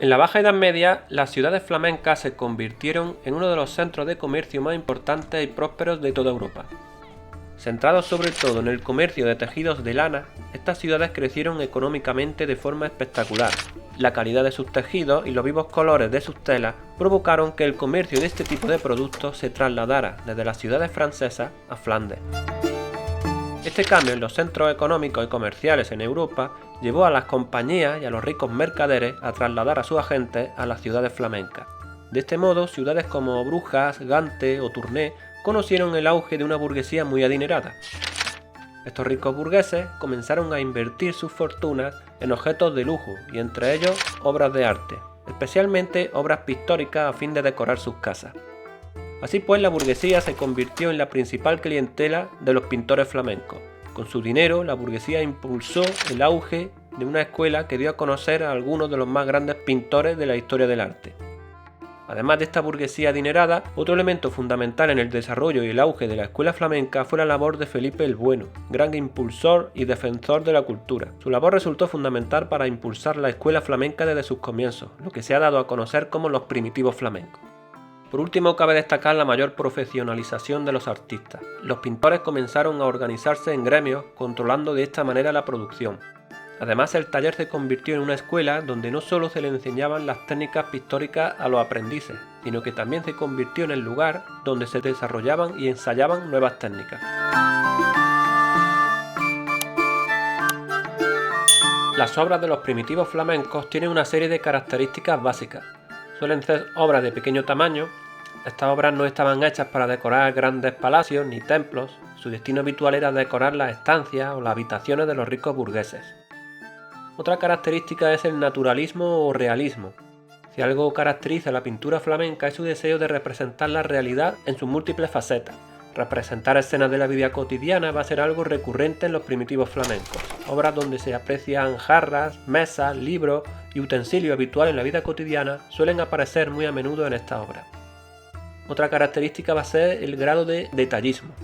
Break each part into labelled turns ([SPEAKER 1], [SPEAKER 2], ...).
[SPEAKER 1] En la Baja Edad Media, las ciudades flamencas se convirtieron en uno de los centros de comercio más importantes y prósperos de toda Europa. Centrados sobre todo en el comercio de tejidos de lana, estas ciudades crecieron económicamente de forma espectacular. La calidad de sus tejidos y los vivos colores de sus telas provocaron que el comercio de este tipo de productos se trasladara desde las ciudades francesas a Flandes. Este cambio en los centros económicos y comerciales en Europa llevó a las compañías y a los ricos mercaderes a trasladar a sus agentes a las ciudades flamencas. De este modo, ciudades como Brujas, Gante o Tournai conocieron el auge de una burguesía muy adinerada. Estos ricos burgueses comenzaron a invertir sus fortunas en objetos de lujo y entre ellos obras de arte, especialmente obras pictóricas a fin de decorar sus casas. Así pues, la burguesía se convirtió en la principal clientela de los pintores flamencos. Con su dinero, la burguesía impulsó el auge de una escuela que dio a conocer a algunos de los más grandes pintores de la historia del arte. Además de esta burguesía adinerada, otro elemento fundamental en el desarrollo y el auge de la escuela flamenca fue la labor de Felipe el Bueno, gran impulsor y defensor de la cultura. Su labor resultó fundamental para impulsar la escuela flamenca desde sus comienzos, lo que se ha dado a conocer como los primitivos flamencos. Por último, cabe destacar la mayor profesionalización de los artistas. Los pintores comenzaron a organizarse en gremios, controlando de esta manera la producción. Además, el taller se convirtió en una escuela donde no solo se le enseñaban las técnicas pictóricas a los aprendices, sino que también se convirtió en el lugar donde se desarrollaban y ensayaban nuevas técnicas. Las obras de los primitivos flamencos tienen una serie de características básicas. Suelen ser obras de pequeño tamaño. Estas obras no estaban hechas para decorar grandes palacios ni templos. Su destino habitual era decorar las estancias o las habitaciones de los ricos burgueses. Otra característica es el naturalismo o realismo. Si algo caracteriza la pintura flamenca es su deseo de representar la realidad en sus múltiples facetas. Representar escenas de la vida cotidiana va a ser algo recurrente en los primitivos flamencos. Obras donde se aprecian jarras, mesas, libros y utensilios habituales en la vida cotidiana suelen aparecer muy a menudo en esta obra. Otra característica va a ser el grado de detallismo.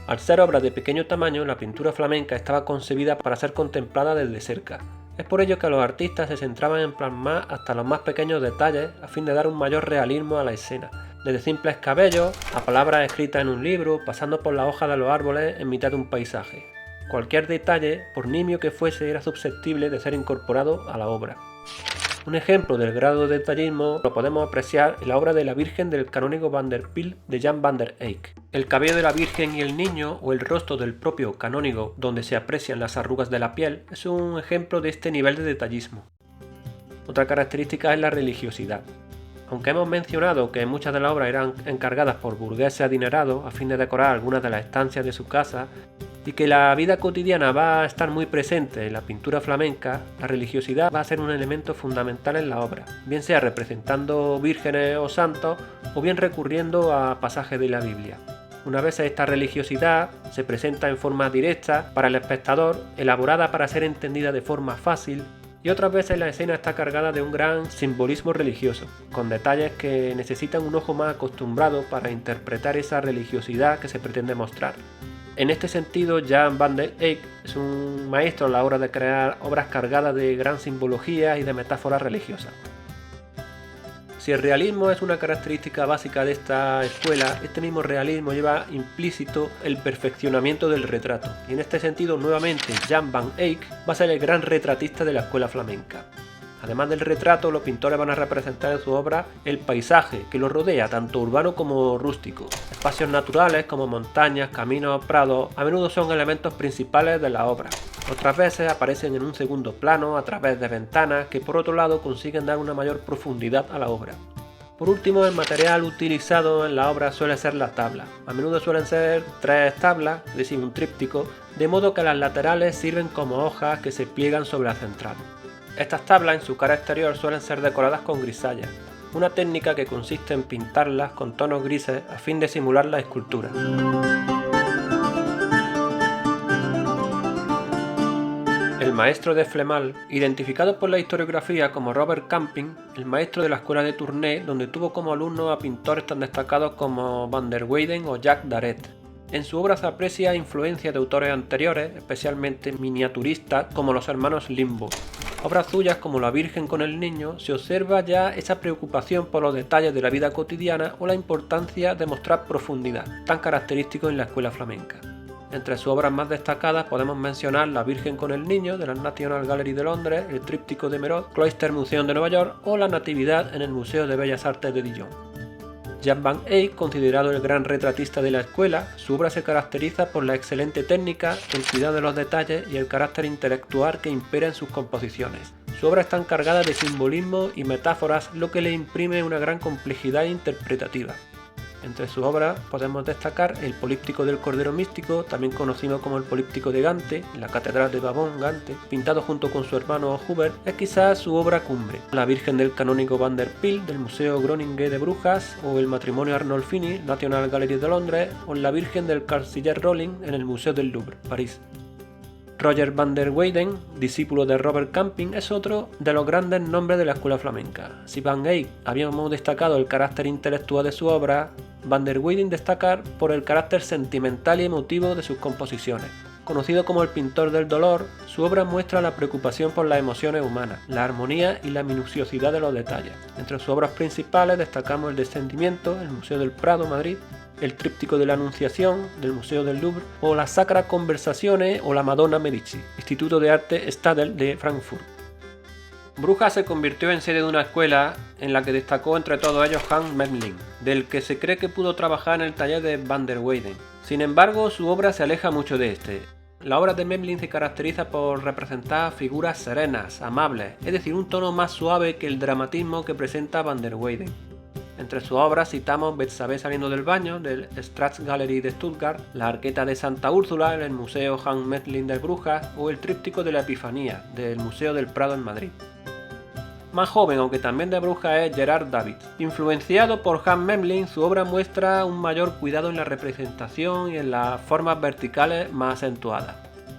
[SPEAKER 1] Al ser obras de pequeño tamaño, la pintura flamenca estaba concebida para ser contemplada desde cerca. Es por ello que los artistas se centraban en plasmar hasta los más pequeños detalles a fin de dar un mayor realismo a la escena, desde simples cabellos a palabras escritas en un libro, pasando por las hojas de los árboles en mitad de un paisaje. Cualquier detalle, por nimio que fuese, era susceptible de ser incorporado a la obra. Un ejemplo del grado de detallismo lo podemos apreciar en la obra de la Virgen del canónigo Van der Pijl de Jan van der Eyck. El cabello de la Virgen y el niño o el rostro del propio canónigo, donde se aprecian las arrugas de la piel, es un ejemplo de este nivel de detallismo. Otra característica es la religiosidad. Aunque hemos mencionado que muchas de las obras eran encargadas por burgueses adinerados a fin de decorar algunas de las estancias de su casa, y que la vida cotidiana va a estar muy presente en la pintura flamenca, la religiosidad va a ser un elemento fundamental en la obra, bien sea representando vírgenes o santos o bien recurriendo a pasajes de la Biblia. Una vez esta religiosidad se presenta en forma directa para el espectador, elaborada para ser entendida de forma fácil, y otras veces la escena está cargada de un gran simbolismo religioso, con detalles que necesitan un ojo más acostumbrado para interpretar esa religiosidad que se pretende mostrar. En este sentido, Jan van der Eyck es un maestro a la hora de crear obras cargadas de gran simbología y de metáforas religiosas. Si el realismo es una característica básica de esta escuela, este mismo realismo lleva implícito el perfeccionamiento del retrato, y en este sentido nuevamente Jan van Eyck va a ser el gran retratista de la escuela flamenca. Además del retrato, los pintores van a representar en su obra el paisaje que los rodea, tanto urbano como rústico. Espacios naturales como montañas, caminos, prados, a menudo son elementos principales de la obra. Otras veces aparecen en un segundo plano a través de ventanas que por otro lado consiguen dar una mayor profundidad a la obra. Por último, el material utilizado en la obra suele ser la tabla. A menudo suelen ser 3 tablas, es decir, un tríptico, de modo que las laterales sirven como hojas que se pliegan sobre la central. Estas tablas en su cara exterior suelen ser decoradas con grisallas, una técnica que consiste en pintarlas con tonos grises a fin de simular la escultura. El maestro de Flemal, identificado por la historiografía como Robert Camping, el maestro de la escuela de Tournai, donde tuvo como alumnos a pintores tan destacados como Van der Weyden o Jacques Darret. En su obra se aprecia influencia de autores anteriores, especialmente miniaturistas como los hermanos Limbo. Obras suyas como La Virgen con el Niño se observa ya esa preocupación por los detalles de la vida cotidiana o la importancia de mostrar profundidad, tan característico en la escuela flamenca. Entre sus obras más destacadas podemos mencionar La Virgen con el Niño de la National Gallery de Londres, el Tríptico de Merode, Cloister Museum de Nueva York o la Natividad en el Museo de Bellas Artes de Dijon. Jan van Eyck, considerado el gran retratista de la escuela, su obra se caracteriza por la excelente técnica, el cuidado de los detalles y el carácter intelectual que impera en sus composiciones. Su obra está cargada de simbolismo y metáforas, lo que le imprime una gran complejidad interpretativa. Entre sus obras podemos destacar el Políptico del Cordero Místico, también conocido como el Políptico de Gante, en la Catedral de Pavón, Gante, pintado junto con su hermano Hubert, es quizás su obra cumbre. La Virgen del Canónigo Van der Pil, del Museo Groningen de Brujas, o el Matrimonio Arnolfini, National Gallery de Londres, o la Virgen del Canciller Rolling, en el Museo del Louvre, París. Roger van der Weyden, discípulo de Robert Camping, es otro de los grandes nombres de la escuela flamenca. Si Van Eyck habíamos destacado el carácter intelectual de su obra, van der Weyden destaca por el carácter sentimental y emotivo de sus composiciones. Conocido como el pintor del dolor, su obra muestra la preocupación por las emociones humanas, la armonía y la minuciosidad de los detalles. Entre sus obras principales destacamos el Descendimiento, el Museo del Prado, Madrid, el Tríptico de la Anunciación, del Museo del Louvre, o las Sacras Conversaciones o la Madonna Medici, Instituto de Arte Stadler de Frankfurt. Brujas se convirtió en sede de una escuela en la que destacó entre todos ellos Hans Memling, del que se cree que pudo trabajar en el taller de van der Weyden. Sin embargo, su obra se aleja mucho de este. La obra de Memling se caracteriza por representar figuras serenas, amables, es decir, un tono más suave que el dramatismo que presenta van der Weyden. Entre sus obras citamos Betsabé saliendo del baño, del Staatsgalerie de Stuttgart, La Arqueta de Santa Úrsula, en el Museo Hans Memling de Brujas, o el Tríptico de la Epifanía, del Museo del Prado en Madrid. Más joven, aunque también de Brujas, es Gerard David. Influenciado por Hans Memling, su obra muestra un mayor cuidado en la representación y en las formas verticales más acentuadas.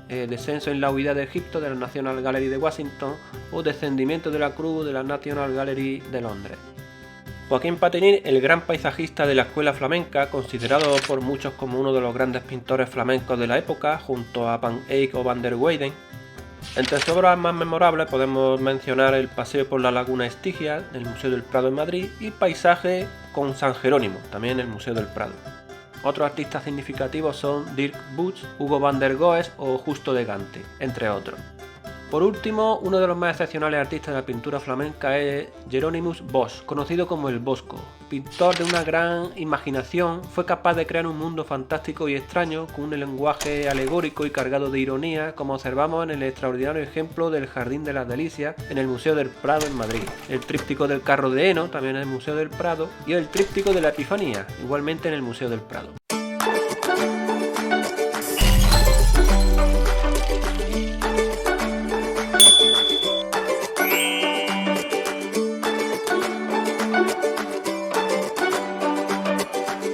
[SPEAKER 1] Descenso en la huida de Egipto de la National Gallery de Washington o Descendimiento de la Cruz de la National Gallery de Londres. Joaquín Patinir, el gran paisajista de la escuela flamenca, considerado por muchos como uno de los grandes pintores flamencos de la época, junto a Van Eyck o van der Weyden. Entre sus obras más memorables podemos mencionar el Paseo por la Laguna Estigia, del Museo del Prado en Madrid, y Paisaje con San Jerónimo, también en el Museo del Prado. Otros artistas significativos son Dirk Butz, Hugo van der Goes o Justo de Gante, entre otros. Por último, uno de los más excepcionales artistas de la pintura flamenca es Hieronymus Bosch, conocido como el Bosco. Pintor de una gran imaginación, fue capaz de crear un mundo fantástico y extraño con un lenguaje alegórico y cargado de ironía, como observamos en el extraordinario ejemplo del Jardín de las Delicias en el Museo del Prado en Madrid, el Tríptico del Carro de Heno, también en el Museo del Prado, y el Tríptico de la Epifanía, igualmente en el Museo del Prado.